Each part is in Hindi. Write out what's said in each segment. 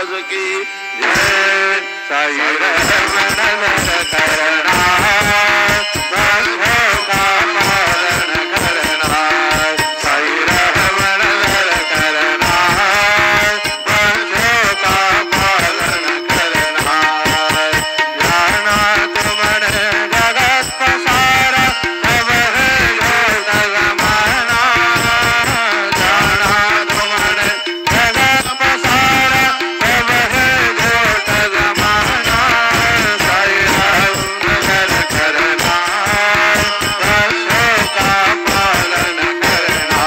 दास की जय। साई रमण दर करना बंधों का पालन करना। साई रमण दर करना बंधों का पालन करना। जाना तुमने जगत पसारा सब है जोत जमाना। जाना तुमने जगत पसारा सब है जोत जमाना। साई रमण दर करना बंधों का पालन करना।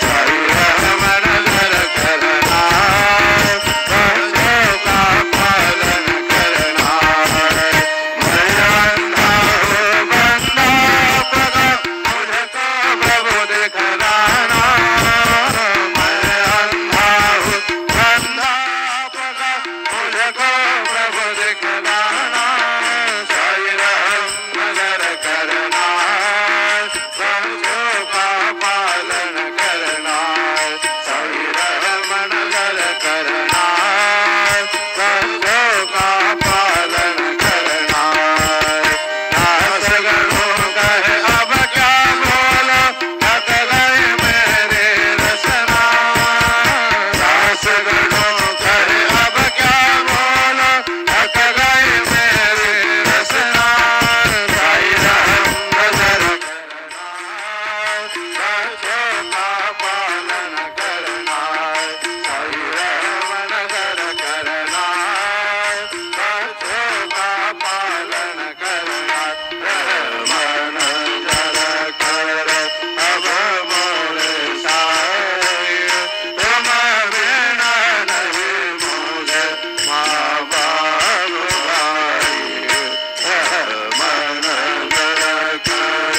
साई रमण दर करना बंधों का पालन करना। मैं अंधा हूँ बंदा पगा मुझको प्रभु दिखलाना। मैं अंधा हूँ बंदा पगा मुझको प्रभु दिखलाना। साई रमण दर करना बंधों का पालन करना। साई रमण दर करना बंधों का पालन करना। दास गणों कहे अब क्या बोलो थक गए मेरे रसना। दास गणों कहे अब क्या बोलो थक गए मेरे रसना। साई रमण दर करना बंधों का पालन करना। साई रमण दर करना बंधों का पालन करना। रमण दर कर अब मोरे साई तुम बिना नहीं मुझे माँ बाप भाई। रमण दर कर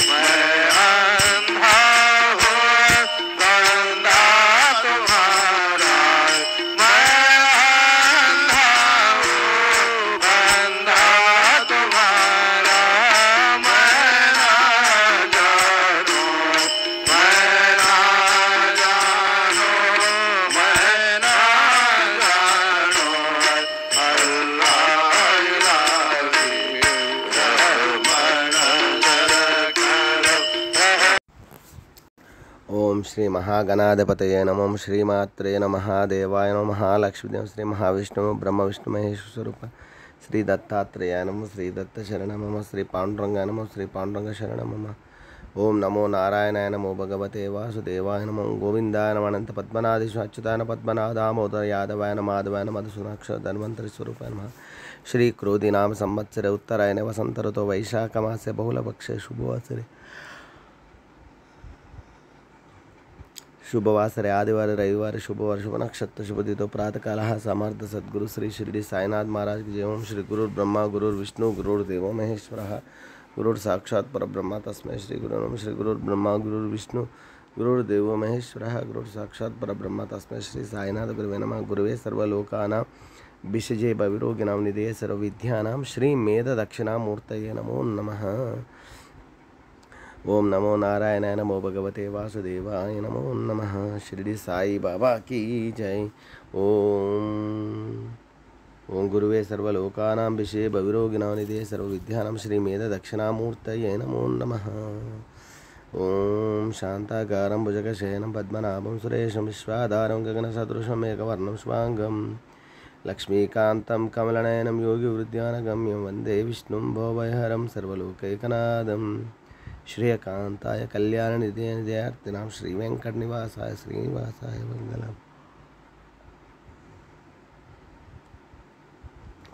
मैं अंधा हूँ बंदा तुम्हारा। मैं अंधा हूँ बंदा तुम्हारा। मैं ना जानू मैं ना जानू मैं ना जानू अल्लाह इलाही। रमण दर कर ओम श्री महागणाधिपतये नमः। ओम श्रीमात्रे नमः। देवाय नमः। महालक्ष्मीदेव श्री महाविष्णु ब्रह्म विष्णु महेश स्वरूप श्री दत्तात्रेयाय नमः। श्री दत्त शरण मम। श्री पांडुरंगाय नमः। श्री पांडुरंग शरण मम। ओम नमो नारायणाय नमो भगवते वासुदेवाय नमः। गोविंदाय नमः। अनंत पद्मनाभीश अच्युताय पद्मनाभ दामोदर यादवाय नमः। माधवाय नमः। मधुसूदनाक्षर धन्वंतरि स्वरूपाय नमः। श्री क्रोधी नाम संवत्सरे उत्तरायणे वसंत ऋतौ वैशाख मासे बहुलपक्षे शुभवासरे शुभवासरे आदिवार रविवार शुभवार शुभ नक्षत्र शुभ तिथौ प्रातःकाल समर्थ सद्गुरु श्री शिरडी साईनाथ महाराज की जय। ओम श्री गुरुर् ब्रह्मा गुरुर्विष्णु गुरुर्देवो महेश्वरः गुरुर् साक्षात् परब्रह्म तस्मै श्री गुरु नमः। श्री गुरुर् ब्रह्मा गुरुर्विष्णु गुरुर्देवो महेश्वरः गुरुर् साक्षात् परब्रह्म तस्मै श्री साईनाथ गुरुवे नमः। गुरुवे सर्वलोकानां विषजे भविरोगिणां निधये सर्वविद्यानां श्री मेध दक्षिणामूर्तये नमो नमः। ओम नमो नारायणाय नमो भगवते वासुदेवाय नमो नमः। शिरडी साई बाबा की जय। ओम गुरुवे सर्वलोकानां विषये भविरोगिणां निधये सर्वविद्यानां श्रीमेध दक्षिणामूर्तये नमो नमः। ओम शांताकारं भुजगशयनं पद्मनाभं सुरेशं विश्वाधारं गगनसदृशं मेघवर्णं शुभांगं लक्ष्मीकान्तं कमलनयनं योगिवृद्धानगम्यं वन्दे विष्णुं भवभयहरं सर्वलोकैकनाथं श्रेयकान्ताय कल्याणनिधयार्थिनां श्रीवेङ्कटनिवासाय श्रीनिवासाय मङ्गलम्।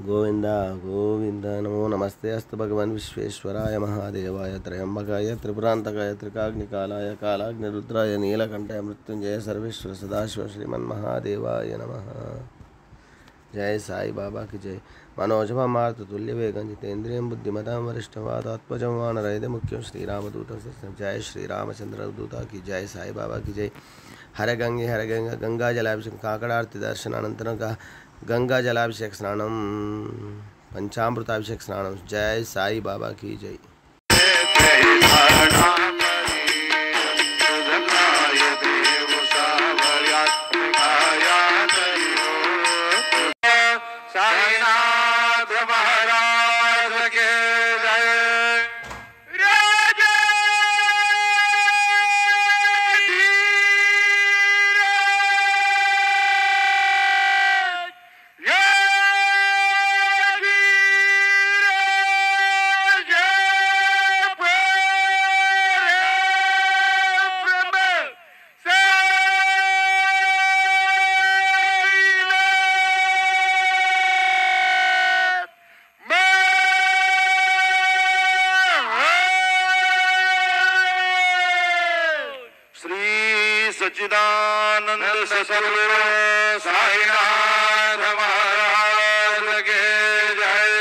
गोविंद गोविंद नमो नमस्ते अस्तु भगवान् विश्वेश्वराय महादेवाय त्र्यंबकाय त्रिपुरान्तकाय त्रिकाग्निकालाय कालाग्निरुद्राय नीलकण्ठाय मृत्युंजय सर्वेश्वर सदाशिव श्रीमन्महादेवाय नमः। जय साई बाबा की जय। मनोजमार्त तुल्य वेगं जितेन्द्रिय बुद्धिमतां वरिष्ठवादात्मजं वानरहित मुख्यं श्रीरामदूत। जय श्री रामचंद्र दूता की जय। साई बाबा की जय। हर गंगा गंगा जलाभिषेक काकड़ारती दर्शनानंतरं गंगा जलाभिषेक स्नानं पंचामृताभिषेक स्नानं। जय साई बाबा की जय। परमानंद सद्गुरु साईनाथ महाराज के जय।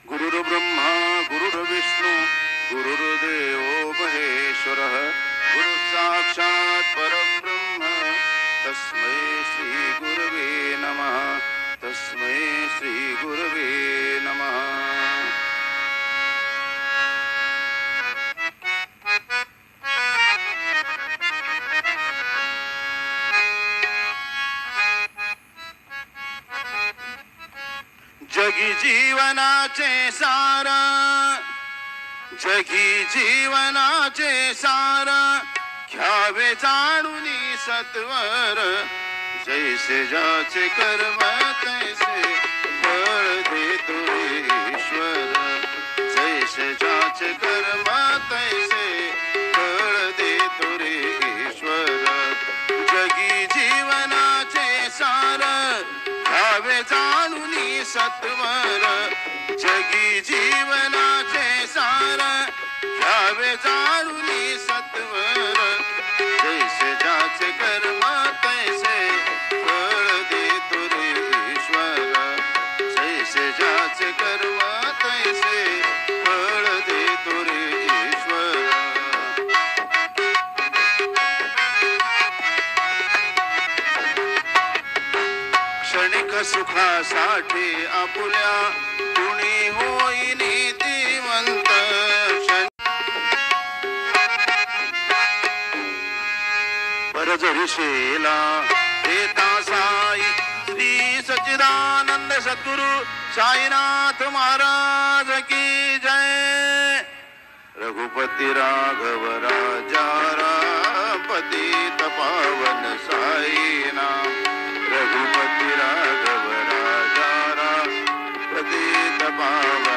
गुरुर्ब्रह्मा गुरुर्विष्णु गुरुर्देवो महेश्वरः गुरु साक्षात् परब्रह्म तस्मै श्री गुरवे नमः। तस्मै श्री गुरवे नमः। जगी जीवनाचे सार जगी जीवनाचे सार घ्यावे जाणून सत्वर जैसे ज्याचे कर्म तैसे फळ देतो ईश्वर जैसे ज्याचे कर्म तैसे फळ देतो रे ईश्वर जगी जीवनाचे सार घ्यावे जाणून सत्वर जगी जीवनाचे सार घ्यावे जाणून सत्वर जैसे ज्याचे कर्म तैसे फळ देतो रे ईश्वर जैसे ज्याचे कर्म तैसे फळ देतो रे ईश्वर। क्षणिक सुखासाठी आपुल्या कुणी होई नीतिवंत परजरिशेला देता साई श्री सच्चिदानंद सद्गुरु साईनाथ महाराज की जय। रघुपति राघव राजा पतित पावन साई नाम रघुपति राघव राजा पतित पावन